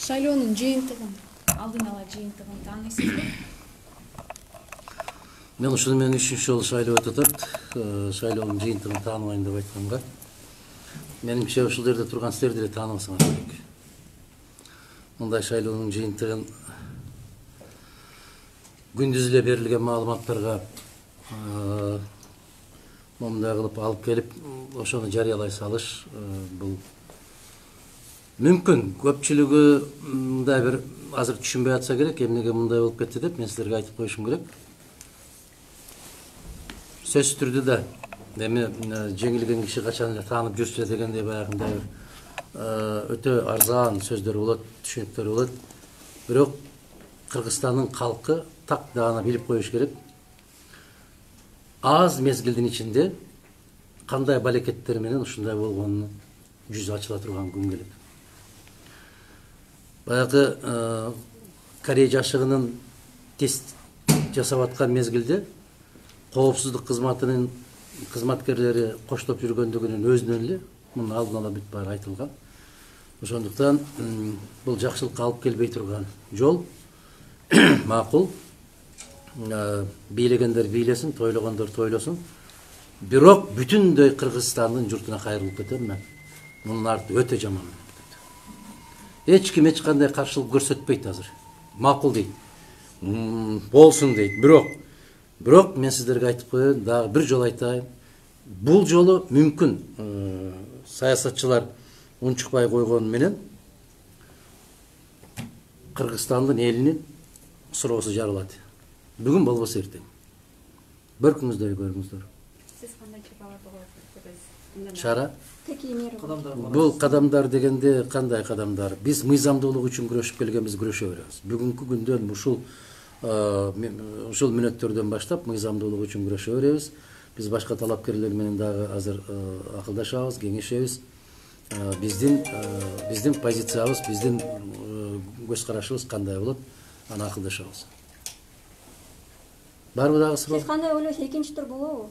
Шайлоонун жыйынтыгын, алдын ала жыйынтыгын тааныйсызбы? Мен ушуну менен 3-чү жолу шайлоо өтүп атат. Шайлоонун жыйынтыгын тааныбайм деп айтканга. Менимче ушул жерде турган силер деле тааныбасаңар керек. Мындай шайлоонун жыйынтыгын күндүз эле берилген маалыматтарга мындай кылып алып келип, ошону жарыялай салыш бул мүмкүн. Көпчүлүгү мындай бир азыр түшүнбөй атса керек, эмнеге мындай болуп кетти деп мен силерге айтып коюшум керек. Сөзсүз түрдө да эми жеңилген киши качан эле таанып жүрсө дегендей баягындай өтө арзан сөздөр болот, түшүнүктөр болот. Бирок Кыргызстандын калкы так даана билип коюш керек. Аз мезгилдин ичинде кандай балекеттер менен ушундай болгонун жүзү ачыла турган күн келет. Баягы Корея жашыгынын тест жасап аткан мезгилде коопсуздук кызматынын кызматкерлери коштоп жүргөндүгүнүн өзүнөн эле мунун алдын ала бүт баары айтылган. Ошондуктан бул жакшылыкка алып келбей турган жол макул. Бийлегендер бийлесин, тойлогондор тойлосун. Бирок бүтүндөй Кыргызстандын журтуна кайрылып кетем мен. Мунун арты өтө жаман. Эч ким эч кандай каршылык көрсөтпөйт азыр. Макул дейт. Болсун дейт. Бирок мен сиздерге айтып коеюн, дагы бир жолу айтайын. Бул жолу мүмкүн саясатчылар унчукпай койгону менен Кыргызстандын элинин суроосу жарылат. Бүгүн болбосо эртең. Бөркүңүздөр көрүңүздөр. Сиз кандай чараларды коюп Чара? жатасыз? Бул кадамдар дегенде кандай кадамдар? Биз мыйзамдуулук үчүн күрөшүп келгенбиз, күрөшө беребиз. Бүгүнкү күндөн ушул мүнөттөрдөн баштап мыйзамдуулук үчүн күрөшө беребиз. Биз башка талапкерлер менен дагы азыр акылдашабыз, кеңешебиз. Биздин позициябыз, биздин көз карашыбыз кандай болот? Аны акылдашабыз. Барбы дагы суроо? Сиз кандай ойлойсуз, экинчи тур болобу?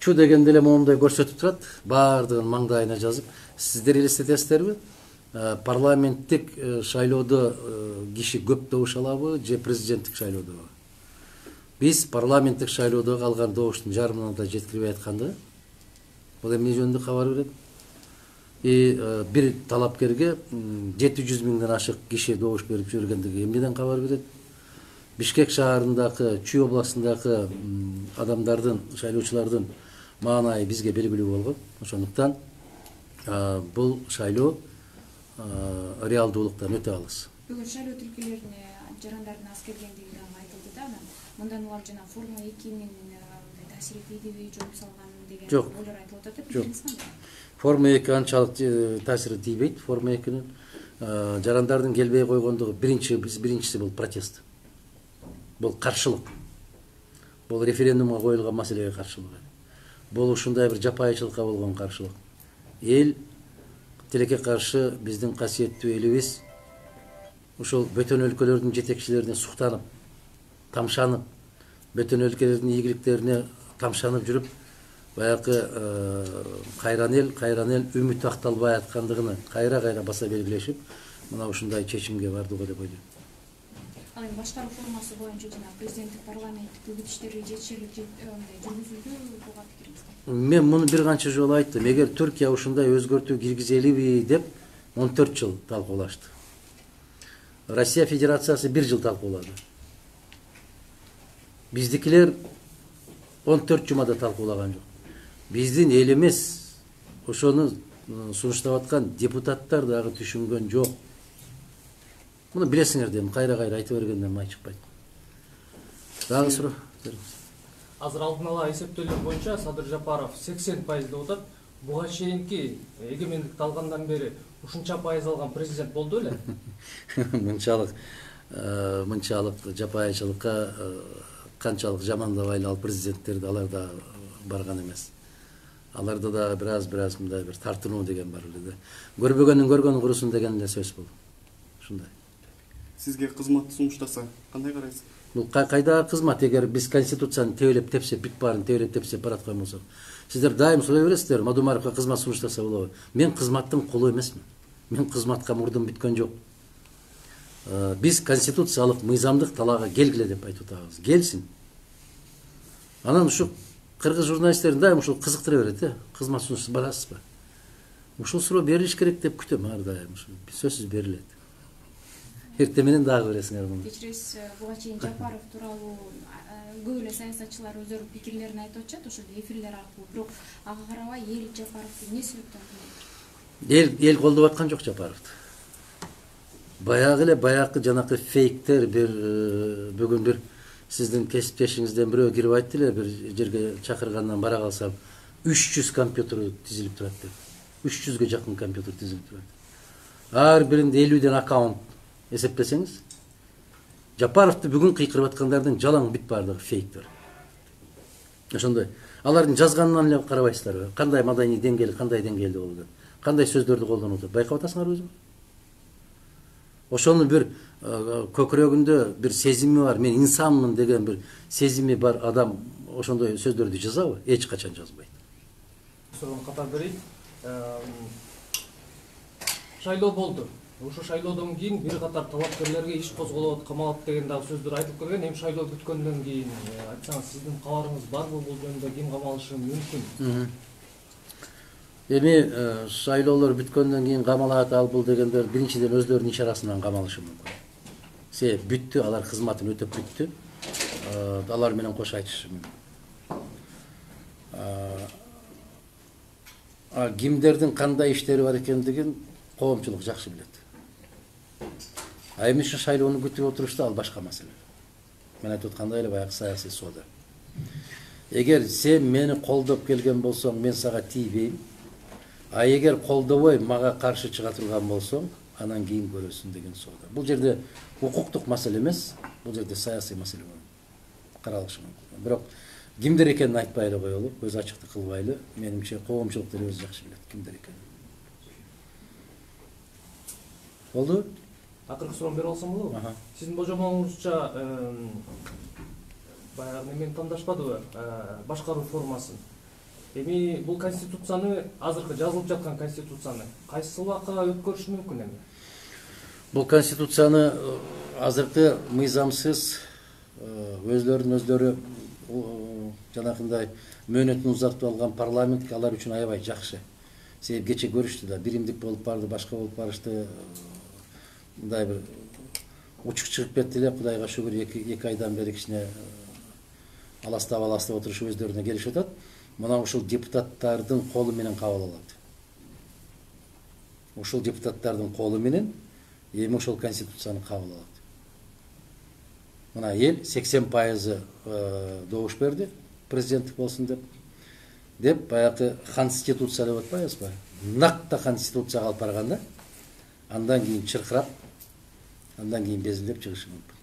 Чу дегенде эле момундай көрсөтүп турат, баардыгын маңдайына жазып. Сиздер элестетесиздерби? Парламенттик шайлоодо киши көп добуш алабы, же президенттик шайлоодобу? Биз парламенттик шайлоодо алган добуштун жарымына да жеткирбей атканды. Бул эмне жөнүндө кабар берет? Бир талапкерге 700 миңден ашык киши добуш берип жүргөндүгү эмнеден кабар берет? Бишкек шаарындагы, Чүй областындагы адамдардын, шайлоочулардын маанайы бизге белгилүү болгон. Ошондуктан бул шайлоо реалдуулуктан өтө алыс. Бүгүн шайлоо тилкелерине жарандардын аз келгендиги дагы айтылды да, мындан улам жана Формула 2-нин таасири тийдиби, жоюп салган деген ойлор айтылып атат. Пикириңиз кандай? Формула 2 анчалык таасири тийбейт. Формула 2-нин жарандардын келбей койгондугу биринчиси бул протест. Бул каршылык. Бул референдумга коюлган маселеге каршылык. Бул ушундай бир жапайычылыкка болгон каршылык. Эл тилекке каршы биздин касиеттүү элибиз ушул бөтөн өлкөлөрдүн жетекчилерине суктанып, тамшанып, бөтөн өлкөлөрдүн ийгиликтерине тамшанып жүрүп, баягы кайран эл үмүт акталбай аткандыгын кайра баса белгилешип, мына ушундай чечимге бардыгы деп ойлойм. Ал эми башкаруу формасы боюнча жана президенттик парламенттик үгүт иштери жетишерлик жүргүзүлдү, буга пикириңиз кандай? Мен муну бир канча жолу айттым. Эгер Түркия ушундай өзгөртүү киргизелиби деп 14 жыл талкуулашты. Россия Федерациясы 1 жыл талкуулады. Биздикилер 14 жумада талкуулаган жок. Биздин эл эмес, ошону сунуштап аткан депутаттар дагы түшүнгөн жок. Муну билесиңер дейм, кайра айтып бергенден май чыкпайт. Дагы суроо. Азыр алдын ала эсептөөлөр боюнча Садыр Жапаров 80% деп атат. Буга чейинки эгемендикти алгандан бери ушунча пайыз алган президент болду эле. Мынчалык жапайычылыкка канчалык жамандабайлы ал президенттерди алар да барган эмес. Аларда да бир аз мындай бир тартынуу деген бар эле да. Көрбөгөндүн көргөнү курусун деген эле сөз бул. Ушундай. Сизге кызмат сунуштаса кандай карайсыз? Бул кайда кызмат? Эгер биз конституцияны тебелеп тепсек, бүт баарын тебелеп тепсек бараткан болсок, сиздер дайым сурай бересиздер, Мадумаровго кызмат сунуштаса болобу? Мен кызматтын кулу эмесмин. мен кызматка мурдум бүткөн жок. Биз конституциялык мыйзамдык талаага келгиле деп айтып атабыз. Келсин. Анан ушу кыргыз журналисттерин дайым ушул кызыктыра берет, кызмат сунушту барасызбы? Ушул суроо берилиш керек деп күтөм ар дайым. Сөзсүз берилет. Эртең менен дагы бересиңер муну. Кечиресиз, буга чейин Жапаров тууралуу көп эле саясатчылар өздөрүнүн пикирлерин айтып атышат, ошол эфирлер аркылуу. Бирок ага карабай эл Жапаровду эмне себептен колдойт? Эл колдоп аткан жок Жапаровду. Баягы жанакы фейктер бүгүн бир сиздин кесиптешиңизден бирөө кирип айтты эле, бир жерге чакыргандан бара калсам 300 компьютер тизилип турат деп. 300ге жакын компьютер тизилип турат. Ар биринде 50ден аккаунт эсептесеңиз, Жапаровду бүгүн кыйкырып аткандардын жалаң бүт баардыгы фейктер. Ошондой. Алардын жазганынан эле карабайсыздарбы? Кандай маданий деңгээли, кандай деңгээлде болду? Кандай сөздөрдү колдонуп атат? Байкап атасыңарбы? Ошонун бир көкүрөгүндө бир сезими бар, мен инсанмын деген бир сезими бар адам ошондой сөздөрдү жазабы? Эч качан жазбайт. Суроону катар берейин. Шайлоо болду. Ошо шайлоодон кийин бир катар талапкерлерге иш козголот, камалат деген дагы сөздөр айтылып келген. Эми шайлоо бүткөндөн кийин айтсаңыз, сиздин кабарыңыз барбы бул жөнүндө, ким камалышы мүмкүн? Эми шайлоолор бүткөндөн кийин камалат албыл дегендер биринчиден өздөрүнүн иш арасынан камалышы мүмкүн. Себеп бүттү, алар кызматын өтөп бүттү. Алар менен кош айтышы мүмкүн. Кимдердин кандай иштери бар экендигин коомчулук жакшы билет. Эми ушу шайлоону күтүп отурушта ал башка маселе. Мен айтып аткандай эле баягы саясий соода. Эгер сен мени колдоп келген болсоң, мен сага тийбейм. Эгер колдобой мага каршы чыга турган болсоң, анан кийин көрөсүң деген соода. Бул жерде укуктук маселе эмес, бул жерде саясий маселе каралышы мүмкүн. Бирок кимдер экенин айтпай эле коелу, көз ачыктык кылбайлы. Менимче коомчулук деле өзү жакшы билет кимдер экенин. Болду? Акыркы суроону берип алсам болобу? Сиздин божомолуңузча баягы немени тандашпадыбы? Башкаруу формасын. Эми бул конституцияны, азыркы жазылып жаткан конституцияны кайсы убакка өткөрүш мүмкүн эми? Бул конституцияны азыркы мыйзамсыз өздөрү жанакындай мөөнөтүн узартып алган парламент алар үчүн аябай жакшы. Себеп кече көрүштү да, биримдик болуп барды, башка болуп барышты. Мындай бир учук чыгып кетти эле, Кудайга шүгүр 2 айдан бери кичине аластап отурушуп өздөрүнө келишип атат. Мына ушул депутаттардын колу менен кабыл алат. Ушул депутаттардын колу менен эми ошол конституцияны кабыл алат. Мына эл 80% добуш берди, президенттик болсун деп баягы конституция деп атпайбызбы? Накта конституцияга алып барганда, андан кийин чыркырап, андан кийин безилдеп чыгышы мүмкүн.